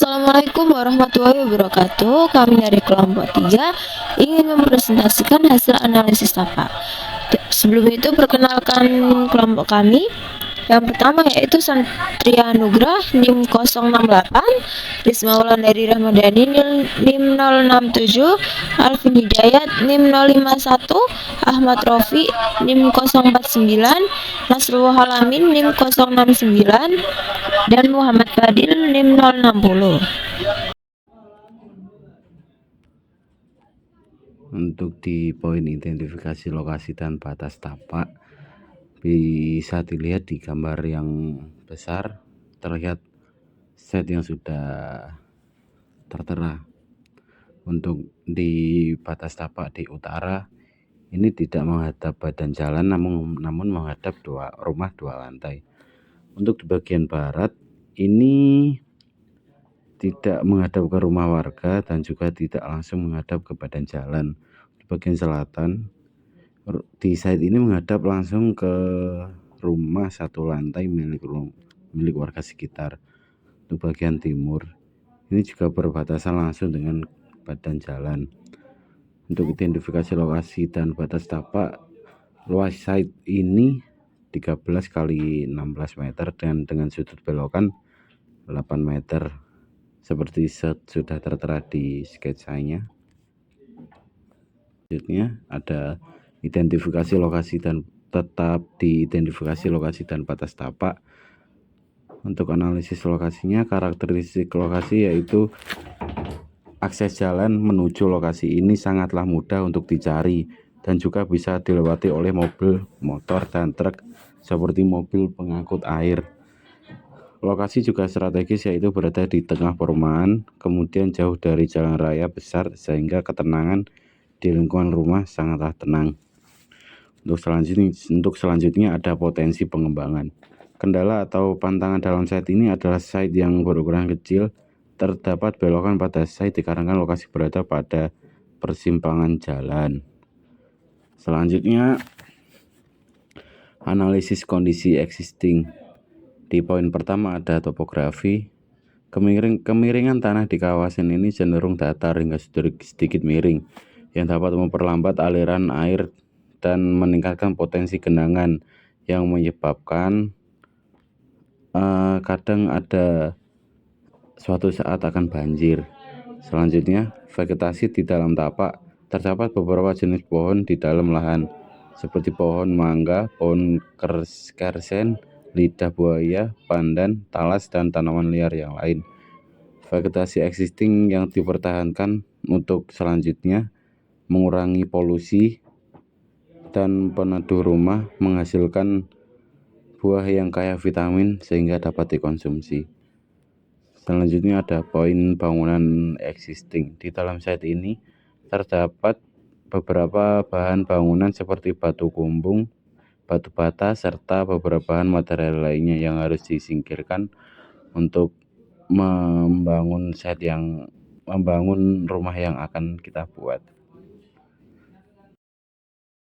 Assalamualaikum warahmatullahi wabarakatuh. Kami dari kelompok 3 ingin mempresentasikan hasil analisis tapak. Sebelum itu perkenalkan kelompok kami. Yang pertama yaitu Santria Nugrah NIM 068, Risma Wulandari Ramadhani NIM 067, Alvin Hidayat NIM 051, Ahmad Rofi NIM 049, Nasrullah Halamin NIM 069, dan Muhammad Fadil NIM 060. Untuk di poin identifikasi lokasi dan batas tapak, bisa dilihat di gambar yang besar, terlihat set yang sudah tertera. Untuk di batas tapak di utara, ini tidak menghadap badan jalan, namun menghadap rumah dua lantai. Untuk di bagian barat, ini tidak menghadap ke rumah warga dan juga tidak langsung menghadap ke badan jalan. Di bagian selatan, di side ini menghadap langsung ke rumah satu lantai milik warga sekitar. Untuk bagian timur, ini juga berbatasan langsung dengan badan jalan. Untuk identifikasi lokasi dan batas tapak, luas side ini 13 kali 16 meter dan dengan sudut belokan 8 meter. Seperti sudah tertera di sketsanya. Selanjutnya ada identifikasi lokasi dan tetap diidentifikasi lokasi dan batas tapak. Untuk analisis lokasinya, karakteristik lokasi yaitu akses jalan menuju lokasi ini sangatlah mudah untuk dicari dan juga bisa dilewati oleh mobil, motor, dan truk seperti mobil pengangkut air. Lokasi juga strategis, yaitu berada di tengah perumahan, kemudian jauh dari jalan raya besar sehingga ketenangan di lingkungan rumah sangatlah tenang. Untuk selanjutnya ada potensi pengembangan. Kendala atau pantangan dalam site ini adalah site yang berukuran kecil, terdapat belokan pada site dikarenakan lokasi berada pada persimpangan jalan. Selanjutnya analisis kondisi existing. Di poin pertama ada topografi. Kemiringan tanah di kawasan ini cenderung datar hingga sedikit miring, yang dapat memperlambat aliran air dan meningkatkan potensi genangan yang menyebabkan kadang ada suatu saat akan banjir. Selanjutnya, vegetasi di dalam tapak. Terdapat beberapa jenis pohon di dalam lahan, seperti pohon mangga, pohon kersen, lidah buaya, pandan, talas, dan tanaman liar yang lain. Vegetasi existing yang dipertahankan untuk selanjutnya mengurangi polusi dan peneduh rumah, menghasilkan buah yang kaya vitamin sehingga dapat dikonsumsi. Selanjutnya ada poin bangunan existing. Di dalam site ini terdapat beberapa bahan bangunan seperti batu kumbung, batu bata, serta beberapa bahan material lainnya yang harus disingkirkan untuk membangun rumah yang akan kita buat.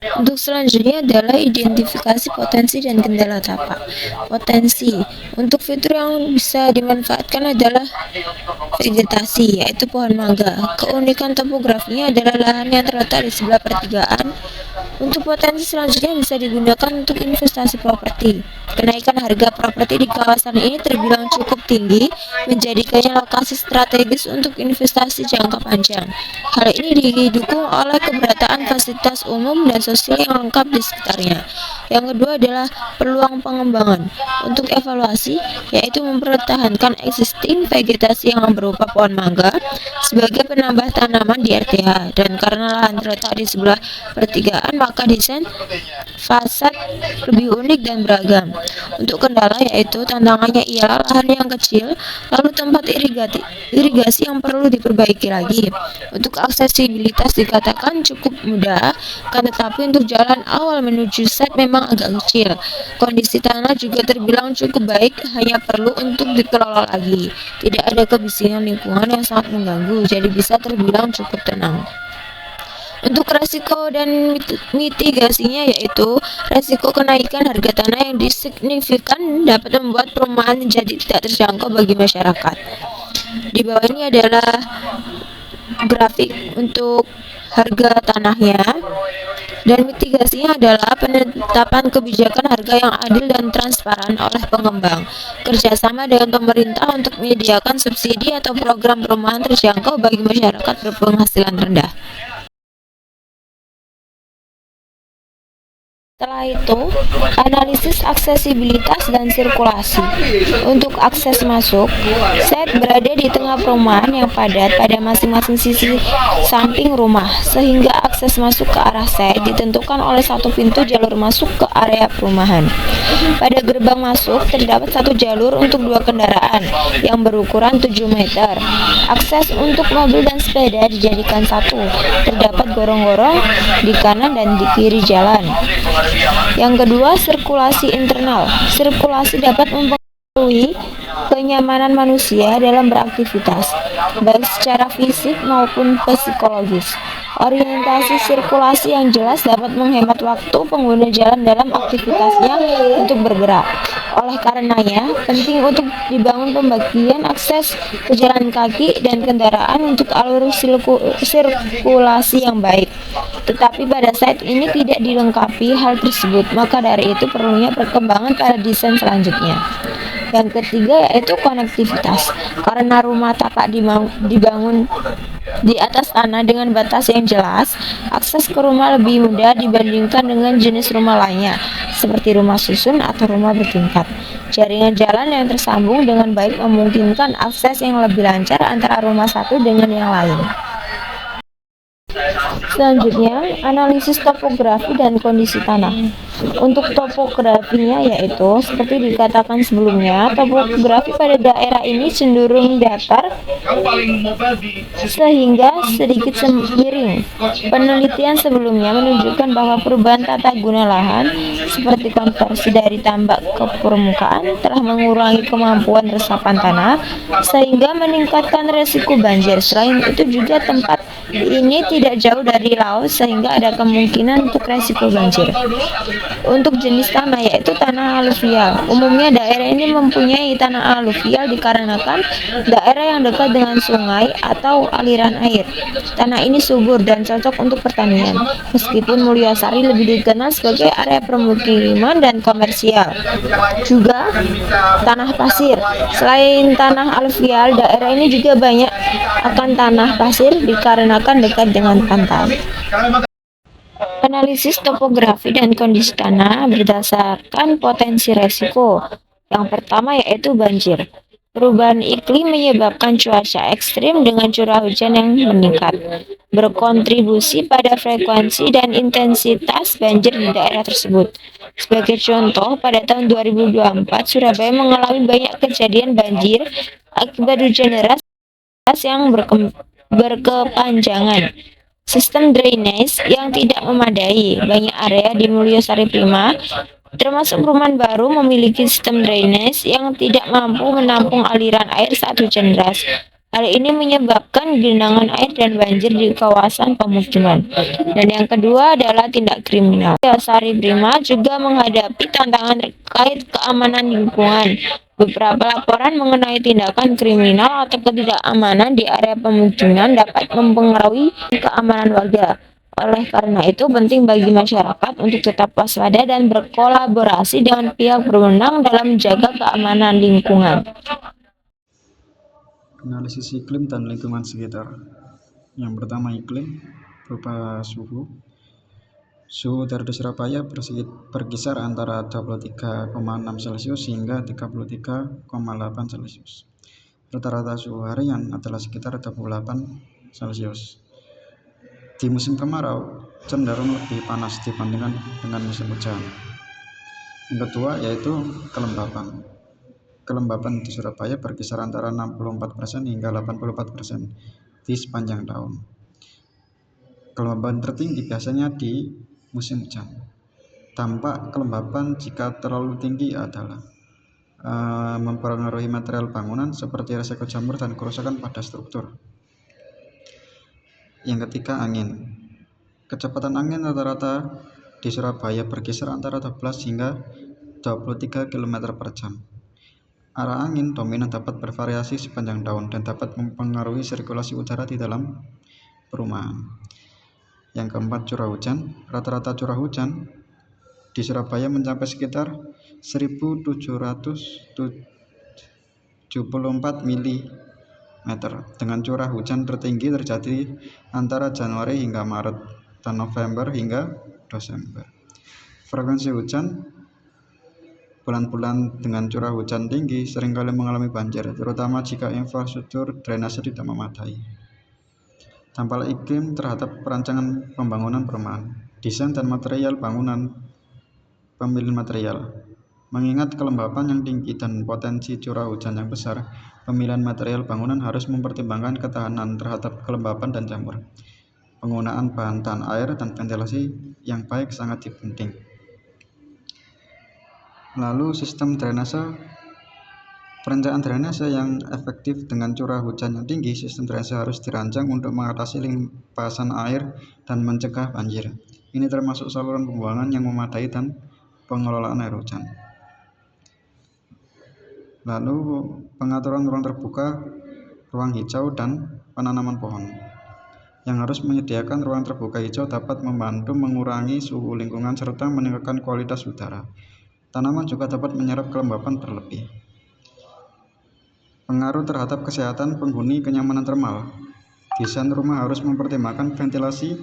Untuk selanjutnya adalah identifikasi potensi dan kendala tapak. Potensi untuk fitur yang bisa dimanfaatkan adalah vegetasi, yaitu pohon mangga. Keunikan topografinya adalah lahan yang terletak di sebelah pertigaan. Untuk potensi selanjutnya bisa digunakan untuk investasi properti. Kenaikan harga properti di kawasan ini terbilang cukup tinggi, menjadikannya lokasi strategis untuk investasi jangka panjang. Hal ini didukung oleh kemerataan fasilitas umum dan sosial yang lengkap di sekitarnya. Yang kedua adalah peluang pengembangan. Untuk evaluasi, yaitu mempertahankan existing vegetasi yang berupa pohon mangga sebagai penambah tanaman di RTH, dan karena lahan terletak di sebelah pertigaan, maka desain fasad lebih unik dan beragam. Untuk kendala, yaitu tantangannya ialah lahan yang kecil, lalu tempat irigasi yang perlu diperbaiki lagi. Untuk aksesibilitas dikatakan cukup mudah, tetapi untuk jalan awal menuju set memang agak kecil. Kondisi tanah juga terbilang cukup baik, hanya perlu untuk dikelola lagi. Tidak ada kebisingan lingkungan yang sangat mengganggu, jadi bisa terbilang cukup tenang. Untuk resiko dan mitigasinya, yaitu resiko kenaikan harga tanah yang signifikan dapat membuat perumahan menjadi tidak terjangkau bagi masyarakat. Di bawah ini adalah grafik untuk harga tanahnya, dan mitigasinya adalah penetapan kebijakan harga yang adil dan transparan oleh pengembang, kerjasama dengan pemerintah untuk menyediakan subsidi atau program perumahan terjangkau bagi masyarakat berpenghasilan rendah. Setelah itu, analisis aksesibilitas dan sirkulasi. Untuk akses masuk, site berada di tengah perumahan yang padat pada masing-masing sisi samping rumah, sehingga akses masuk ke arah site ditentukan oleh satu pintu jalur masuk ke area perumahan. Pada gerbang masuk, terdapat satu jalur untuk 2 kendaraan yang berukuran 7 meter. Akses untuk mobil dan sepeda dijadikan satu. Terdapat gorong-gorong di kanan dan di kiri jalan. Yang kedua, sirkulasi internal. Sirkulasi dapat mempengaruhi kenyamanan manusia dalam beraktivitas, baik secara fisik maupun psikologis. Orientasi sirkulasi yang jelas dapat menghemat waktu pengguna jalan dalam aktivitasnya untuk bergerak. Oleh karenanya, penting untuk dibangun pembagian akses pejalan kaki dan kendaraan untuk alur sirkulasi yang baik. Tetapi pada saat ini tidak dilengkapi hal tersebut, maka dari itu perlunya perkembangan pada desain selanjutnya. Yang ketiga yaitu konektivitas. Karena rumah tapak dibangun di atas tanah dengan batas yang jelas, akses ke rumah lebih mudah dibandingkan dengan jenis rumah lainnya, seperti rumah susun atau rumah bertingkat. Jaringan jalan yang tersambung dengan baik memungkinkan akses yang lebih lancar antara rumah satu dengan yang lain. Selanjutnya, analisis topografi dan kondisi tanah. Untuk topografinya yaitu seperti dikatakan sebelumnya, topografi pada daerah ini cenderung datar sehingga sedikit miring. Penelitian sebelumnya menunjukkan bahwa perubahan tata guna lahan seperti konversi dari tambak ke permukaan telah mengurangi kemampuan resapan tanah sehingga meningkatkan resiko banjir. Selain itu juga tempat ini tidak jauh dari laut sehingga ada kemungkinan untuk resiko banjir. Untuk jenis tanah yaitu tanah aluvial. Umumnya daerah ini mempunyai tanah aluvial dikarenakan daerah yang dekat dengan sungai atau aliran air. Tanah ini subur dan cocok untuk pertanian. Meskipun Mulyasari lebih dikenal sebagai area permukiman dan komersial. Juga tanah pasir. Selain tanah aluvial, daerah ini juga banyak akan tanah pasir dikarenakan dekat dengan pantai. Analisis topografi dan kondisi tanah berdasarkan potensi resiko. Yang pertama yaitu banjir. Perubahan iklim menyebabkan cuaca ekstrim dengan curah hujan yang meningkat, berkontribusi pada frekuensi dan intensitas banjir di daerah tersebut. Sebagai contoh, pada tahun 2024, Surabaya mengalami banyak kejadian banjir akibat hujan deras yang berkepanjangan. Sistem drainase yang tidak memadai. Banyak area di Mulyasari Prima, termasuk perumahan baru, memiliki sistem drainase yang tidak mampu menampung aliran air saat hujan deras. Hal ini menyebabkan genangan air dan banjir di kawasan pemukiman. Dan yang kedua adalah tindak kriminal. Mulyasari Prima juga menghadapi tantangan terkait keamanan lingkungan. Beberapa laporan mengenai tindakan kriminal atau ketidakamanan di area pemukiman dapat mempengaruhi keamanan warga. Oleh karena itu, penting bagi masyarakat untuk tetap waspada dan berkolaborasi dengan pihak berwenang dalam menjaga keamanan lingkungan. Analisis iklim dan lingkungan sekitar. Yang pertama, iklim berupa suhu. Suhu udara di Surabaya berkisar antara 23,6 Celcius hingga 33,8 Celcius. Rata-rata suhu harian adalah sekitar 28 Celcius. Di musim kemarau cenderung lebih panas dibandingkan dengan musim hujan. Yang kedua yaitu kelembapan. Kelembapan di Surabaya berkisar antara 64% hingga 84% di sepanjang tahun. Kelembapan tertinggi biasanya di musim hujan. Dampak kelembapan jika terlalu tinggi adalah mempengaruhi material bangunan seperti resiko jamur dan kerusakan pada struktur. Yang ketiga, angin. Kecepatan angin rata-rata di Surabaya berkisar antara 12 hingga 23 km per jam. Arah angin dominan dapat bervariasi sepanjang tahun dan dapat mempengaruhi sirkulasi udara di dalam perumahan. Yang keempat, curah hujan. Rata-rata curah hujan di Surabaya mencapai sekitar 1.774 mm dengan curah hujan tertinggi terjadi antara Januari hingga Maret dan November hingga Desember. Frekuensi hujan bulan-bulan dengan curah hujan tinggi seringkali mengalami banjir, terutama jika infrastruktur drainase tidak memadai. Dampak iklim terhadap perancangan pembangunan perumahan, desain dan material bangunan, pemilihan material. Mengingat kelembapan yang tinggi dan potensi curah hujan yang besar, pemilihan material bangunan harus mempertimbangkan ketahanan terhadap kelembapan dan jamur. Penggunaan bahan tahan air dan ventilasi yang baik sangat penting. Lalu sistem drainase. Perencanaan drainase yang efektif dengan curah hujan yang tinggi, sistem drainase harus dirancang untuk mengatasi limpasan air dan mencegah banjir. Ini termasuk saluran pembuangan yang memadai dan pengelolaan air hujan. Lalu pengaturan ruang terbuka, ruang hijau, dan penanaman pohon. Yang harus menyediakan ruang terbuka hijau dapat membantu mengurangi suhu lingkungan serta meningkatkan kualitas udara. Tanaman juga dapat menyerap kelembapan berlebih. Pengaruh terhadap kesehatan penghuni, kenyamanan termal. Desain rumah harus mempertimbangkan ventilasi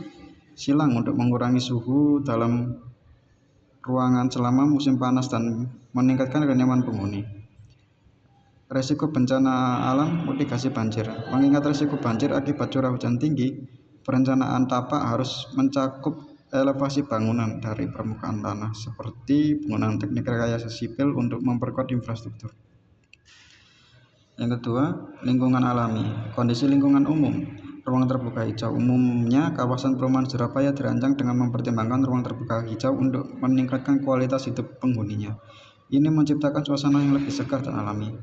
silang untuk mengurangi suhu dalam ruangan selama musim panas dan meningkatkan kenyamanan penghuni. Risiko bencana alam, mitigasi banjir. Mengingat risiko banjir akibat curah hujan tinggi, perencanaan tapak harus mencakup elevasi bangunan dari permukaan tanah, seperti penggunaan teknik rekayasa sipil untuk memperkuat infrastruktur. Yang kedua, lingkungan alami. Kondisi lingkungan umum. Ruang terbuka hijau. Umumnya, kawasan perumahan Surabaya dirancang dengan mempertimbangkan ruang terbuka hijau untuk meningkatkan kualitas hidup penghuninya. Ini menciptakan suasana yang lebih segar dan alami.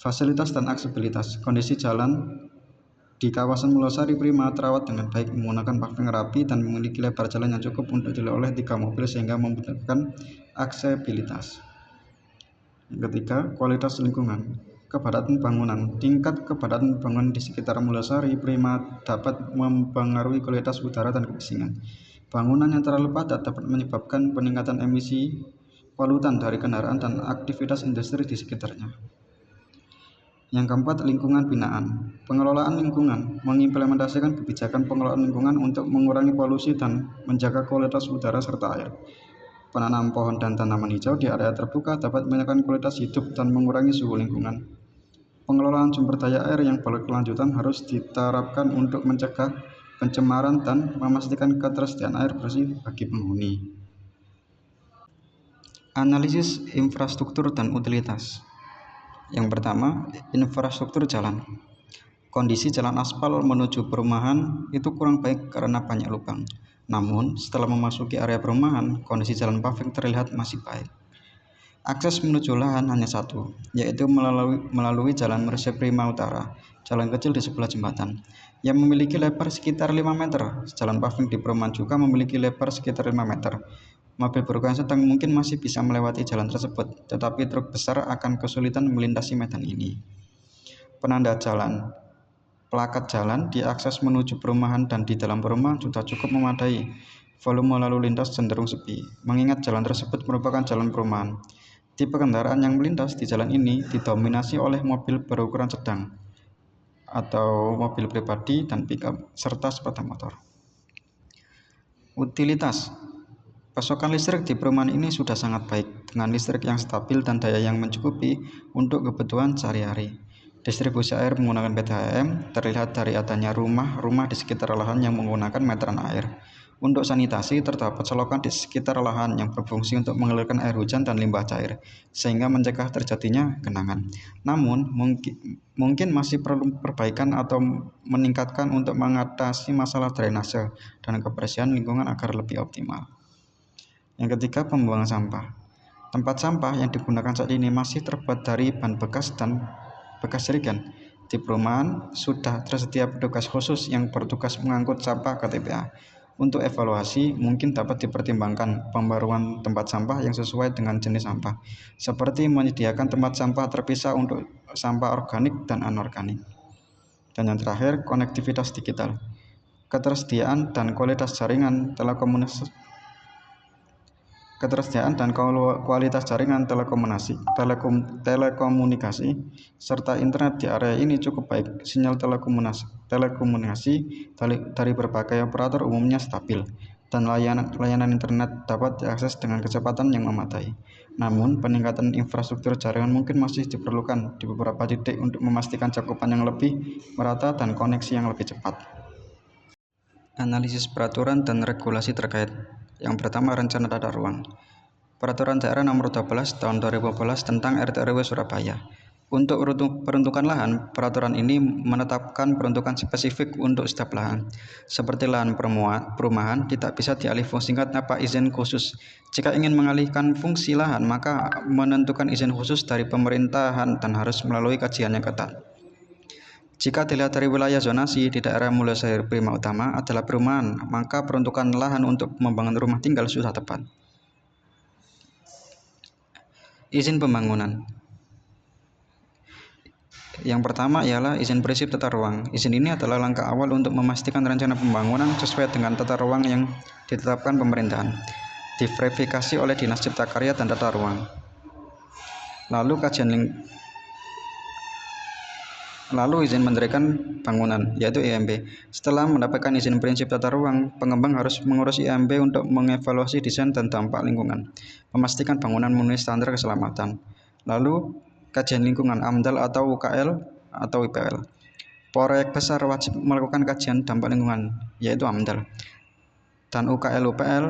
Fasilitas dan aksesibilitas. Kondisi jalan di kawasan Mulosari Prima terawat dengan baik, menggunakan paving rapi dan memiliki lebar jalan yang cukup untuk dilalui oleh 3 mobil sehingga memudahkan aksesibilitas. Yang ketiga, kualitas lingkungan. Kepadatan bangunan. Tingkat kepadatan bangunan di sekitar Mulosari Prima dapat mempengaruhi kualitas udara dan kebisingan. Bangunan yang terlalu padat dapat menyebabkan peningkatan emisi polutan dari kendaraan dan aktivitas industri di sekitarnya. Yang keempat, lingkungan binaan. Pengelolaan lingkungan. Mengimplementasikan kebijakan pengelolaan lingkungan untuk mengurangi polusi dan menjaga kualitas udara serta air. Penanam pohon dan tanaman hijau di area terbuka dapat meningkatkan kualitas hidup dan mengurangi suhu lingkungan. Pengelolaan sumber daya air yang berkelanjutan harus diterapkan untuk mencegah pencemaran dan memastikan ketersediaan air bersih bagi penghuni. Analisis infrastruktur dan utilitas. Yang pertama, infrastruktur jalan. Kondisi jalan aspal menuju perumahan itu kurang baik karena banyak lubang. Namun, setelah memasuki area perumahan, kondisi jalan paving terlihat masih baik. Akses menuju lahan hanya satu, yaitu melalui Jalan Mercy Prima Utara, jalan kecil di sebelah jembatan, yang memiliki lebar sekitar 5 meter. Jalan paving di perumahan juga memiliki lebar sekitar 5 meter. Mobil berukuran sedang mungkin masih bisa melewati jalan tersebut, tetapi truk besar akan kesulitan melintasi medan ini. Penanda jalan. Plakat jalan di akses menuju perumahan dan di dalam perumahan sudah cukup memadai. Volume lalu lintas cenderung sepi, mengingat jalan tersebut merupakan jalan perumahan. Tipe kendaraan yang melintas di jalan ini didominasi oleh mobil berukuran sedang atau mobil pribadi dan pickup, serta sepeda motor. Utilitas. Pasokan listrik di perumahan ini sudah sangat baik, dengan listrik yang stabil dan daya yang mencukupi untuk kebutuhan sehari-hari. Distribusi air menggunakan PDAM terlihat dari adanya rumah-rumah di sekitar lahan yang menggunakan meteran air. Untuk sanitasi, terdapat selokan di sekitar lahan yang berfungsi untuk mengalirkan air hujan dan limbah cair, sehingga mencegah terjadinya genangan. Namun, mungkin masih perlu perbaikan atau meningkatkan untuk mengatasi masalah drainase dan kebersihan lingkungan agar lebih optimal. Yang ketiga, pembuangan sampah. Tempat sampah yang digunakan saat ini masih terbuat dari ban bekas dan bekas jerigen. Di perumahan sudah tersedia petugas khusus yang bertugas mengangkut sampah ke TPA. Untuk evaluasi, mungkin dapat dipertimbangkan pembaruan tempat sampah yang sesuai dengan jenis sampah, seperti menyediakan tempat sampah terpisah untuk sampah organik dan anorganik. Dan yang terakhir, konektivitas digital. Ketersediaan dan kualitas jaringan telekomunikasi serta internet di area ini cukup baik. Sinyal telekomunikasi dari berbagai operator umumnya stabil, dan layanan internet dapat diakses dengan kecepatan yang memadai. Namun, peningkatan infrastruktur jaringan mungkin masih diperlukan di beberapa titik untuk memastikan cakupan yang lebih merata dan koneksi yang lebih cepat. Analisis peraturan dan regulasi terkait. Yang pertama, rencana tata ruang. Peraturan Daerah Nomor 12 Tahun 2012 tentang RT/RW Surabaya. Untuk peruntukan lahan, peraturan ini menetapkan peruntukan spesifik untuk setiap lahan. Seperti lahan perumahan tidak bisa dialihfungsikan tanpa izin khusus. Jika ingin mengalihkan fungsi lahan, maka menentukan izin khusus dari pemerintahan dan harus melalui kajian yang ketat. Jika dilihat dari wilayah zonasi, di daerah Mulyosair Prima Utama adalah perumahan, maka peruntukan lahan untuk membangun rumah tinggal sudah tepat. Izin pembangunan. Yang pertama ialah izin prinsip tata ruang. Izin ini adalah langkah awal untuk memastikan rencana pembangunan sesuai dengan tata ruang yang ditetapkan pemerintahan, diverifikasi oleh Dinas Cipta Karya dan Tata Ruang. Lalu izin mendirikan bangunan, yaitu IMB. Setelah mendapatkan izin prinsip tata ruang, pengembang harus mengurus IMB untuk mengevaluasi desain dan dampak lingkungan, memastikan bangunan memenuhi standar keselamatan. Lalu kajian lingkungan AMDAL atau UKL atau IPL. Proyek besar wajib melakukan kajian dampak lingkungan, yaitu AMDAL. Dan UKL-UPL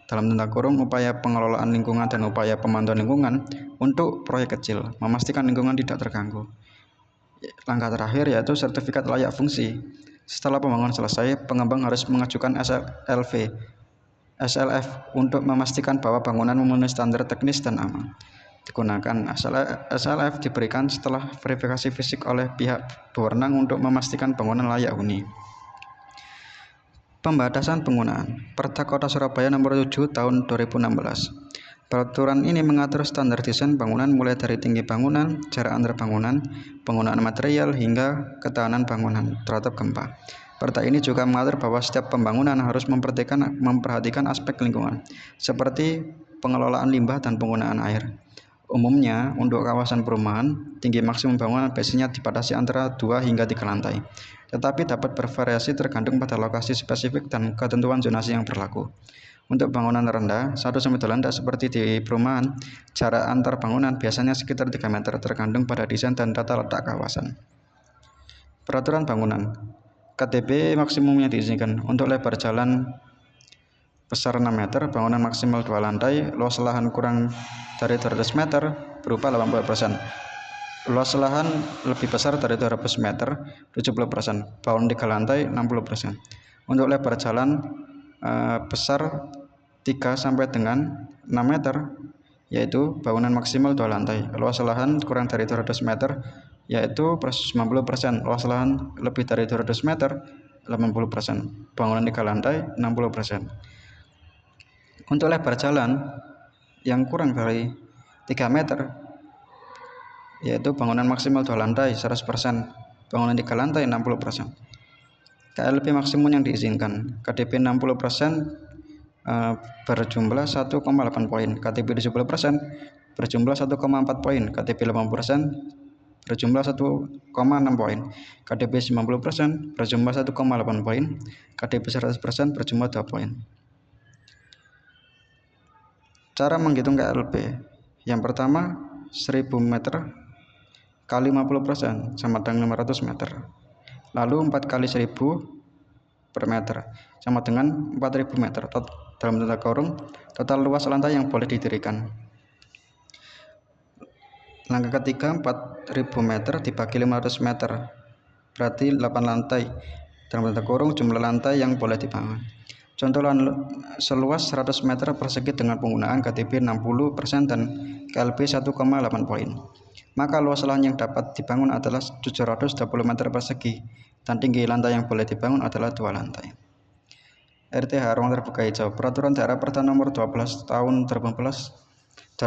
dalam tanda kurung upaya pengelolaan lingkungan dan upaya pemantauan lingkungan untuk proyek kecil, memastikan lingkungan tidak terganggu. Langkah terakhir yaitu sertifikat layak fungsi. Setelah pembangunan selesai, pengembang harus mengajukan SLF untuk memastikan bahwa bangunan memenuhi standar teknis dan aman digunakan. SLF diberikan setelah verifikasi fisik oleh pihak berwenang untuk memastikan bangunan layak huni. Pembatasan penggunaan. Perda Kota Surabaya Nomor 7 Tahun 2016. Peraturan ini mengatur standar desain bangunan mulai dari tinggi bangunan, jarak antar bangunan, penggunaan material, hingga ketahanan bangunan terhadap gempa. Perda ini juga mengatur bahwa setiap pembangunan harus memperhatikan aspek lingkungan, seperti pengelolaan limbah dan penggunaan air. Umumnya, untuk kawasan perumahan, tinggi maksimum bangunan biasanya dibatasi antara 2 hingga 3 lantai, tetapi dapat bervariasi tergantung pada lokasi spesifik dan ketentuan zonasi yang berlaku. Untuk bangunan rendah, 1-2 lantai seperti di perumahan, jarak antar bangunan biasanya sekitar 3 meter tergantung pada desain dan tata letak kawasan. Peraturan bangunan. KTP maksimum yang diizinkan. Untuk lebar jalan besar 6 meter, bangunan maksimal 2 lantai, luas lahan kurang dari 200 meter berupa 80%. Luas lahan lebih besar dari 200 meter, 70%. Bangunan 3 lantai, 60%. Untuk lebar jalan besar 3 sampai dengan 6 meter, yaitu bangunan maksimal 2 lantai, luas lahan kurang dari 200 meter, yaitu 90%, luas lahan lebih dari 200 meter, 80%, bangunan 3 lantai, 60%. Untuk lebar jalan yang kurang dari 3 meter, yaitu bangunan maksimal 2 lantai, 100%, bangunan 3 lantai, 60%. KLP maksimum yang diizinkan. KDP 60% berjumlah 1,8 poin, KTP 70% berjumlah 1,4 poin, KTP 80% berjumlah 1,6 poin, KDP 90% berjumlah 1,8 poin, KDP 100% berjumlah 2 poin. Cara menghitung KLP. Yang pertama, 1000 meter kali 50% sama dengan 500 meter. Lalu 4 kali 1000 per meter sama dengan 4000 meter. Dalam tanda kurung, total luas lantai yang boleh didirikan. Langkah ketiga, 4000 meter dibagi 500 meter, berarti 8 lantai. Dalam tanda kurung, jumlah lantai yang boleh dibangun. Contoh lahan seluas 100 meter persegi dengan penggunaan KTP 60% dan KLP 1,8 poin. Maka luas lahan yang dapat dibangun adalah 720 meter persegi dan tinggi lantai yang boleh dibangun adalah 2 lantai. RTH Ruang Terbuka Hijau, Peraturan Daerah Perda Nomor 12 Tahun 2014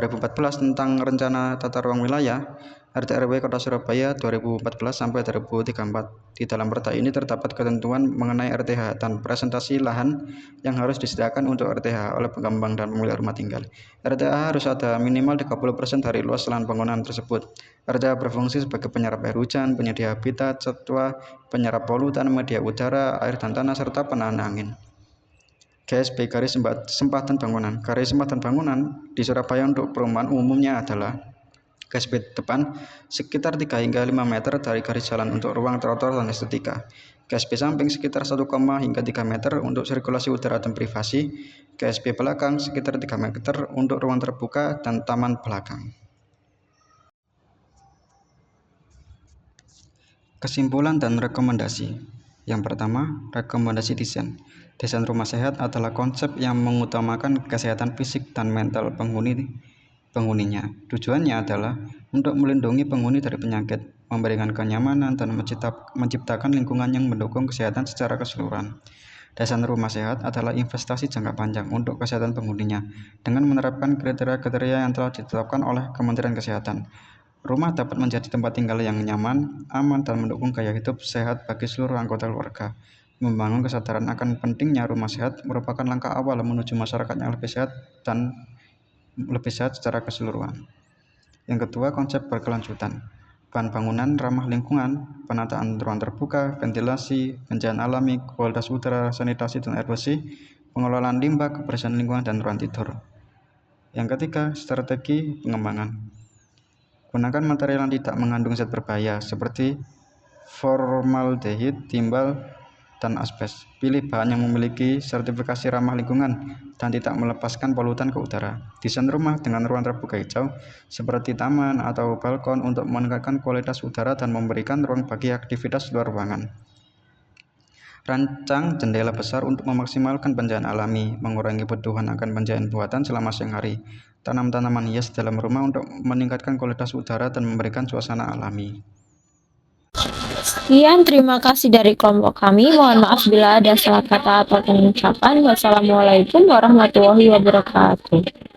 tentang Rencana Tata Ruang Wilayah RT/RW Kota Surabaya 2014 sampai 2034. Di dalam perda ini terdapat ketentuan mengenai RTH dan presentasi lahan yang harus disediakan untuk RTH oleh pengembang dan pemilik rumah tinggal. RTH harus ada minimal 30% dari luas lahan bangunan tersebut. RTH berfungsi sebagai penyerap air hujan, penyedia habitat satwa, penyerap polutan, media udara, air dan tanah, serta penahan angin. GSB garis sempatan bangunan. Garis sempatan bangunan di Surabaya untuk perumahan umumnya adalah GSB depan sekitar 3 hingga 5 meter dari garis jalan untuk ruang trotoar dan estetika. GSB samping sekitar 1, hingga 3 meter untuk sirkulasi udara dan privasi. GSB belakang sekitar 3 meter untuk ruang terbuka dan taman belakang. Kesimpulan dan rekomendasi. Yang pertama, rekomendasi desain. Desain rumah sehat adalah konsep yang mengutamakan kesehatan fisik dan mental penghuninya. Tujuannya adalah untuk melindungi penghuni dari penyakit, memberikan kenyamanan, dan menciptakan lingkungan yang mendukung kesehatan secara keseluruhan. Desain rumah sehat adalah investasi jangka panjang untuk kesehatan penghuninya dengan menerapkan kriteria-kriteria yang telah ditetapkan oleh Kementerian Kesehatan. Rumah dapat menjadi tempat tinggal yang nyaman, aman, dan mendukung gaya hidup sehat bagi seluruh anggota keluarga. Membangun kesadaran akan pentingnya rumah sehat merupakan langkah awal menuju masyarakat yang lebih sehat dan lebih sehat secara keseluruhan. Yang kedua, konsep berkelanjutan. Bahan bangunan ramah lingkungan, penataan ruang terbuka, ventilasi, pencahayaan alami, kualitas udara, sanitasi dan air bersih, pengelolaan limbah, kebersihan lingkungan, dan ruang tidur. Yang ketiga, strategi pengembangan. Gunakan material yang tidak mengandung zat berbahaya seperti formaldehid, timbal, dan asbes. Pilih bahan yang memiliki sertifikasi ramah lingkungan dan tidak melepaskan polutan ke udara. Desain rumah dengan ruang terbuka hijau seperti taman atau balkon untuk meningkatkan kualitas udara dan memberikan ruang bagi aktivitas luar ruangan. Rancang jendela besar untuk memaksimalkan pencahayaan alami, mengurangi kebutuhan akan pencahayaan buatan selama siang hari. Tanam tanaman hias dalam rumah untuk meningkatkan kualitas udara dan memberikan suasana alami. Sekian, terima kasih dari kelompok kami. Mohon maaf bila ada salah kata atau pengucapan. Wassalamualaikum warahmatullahi wabarakatuh.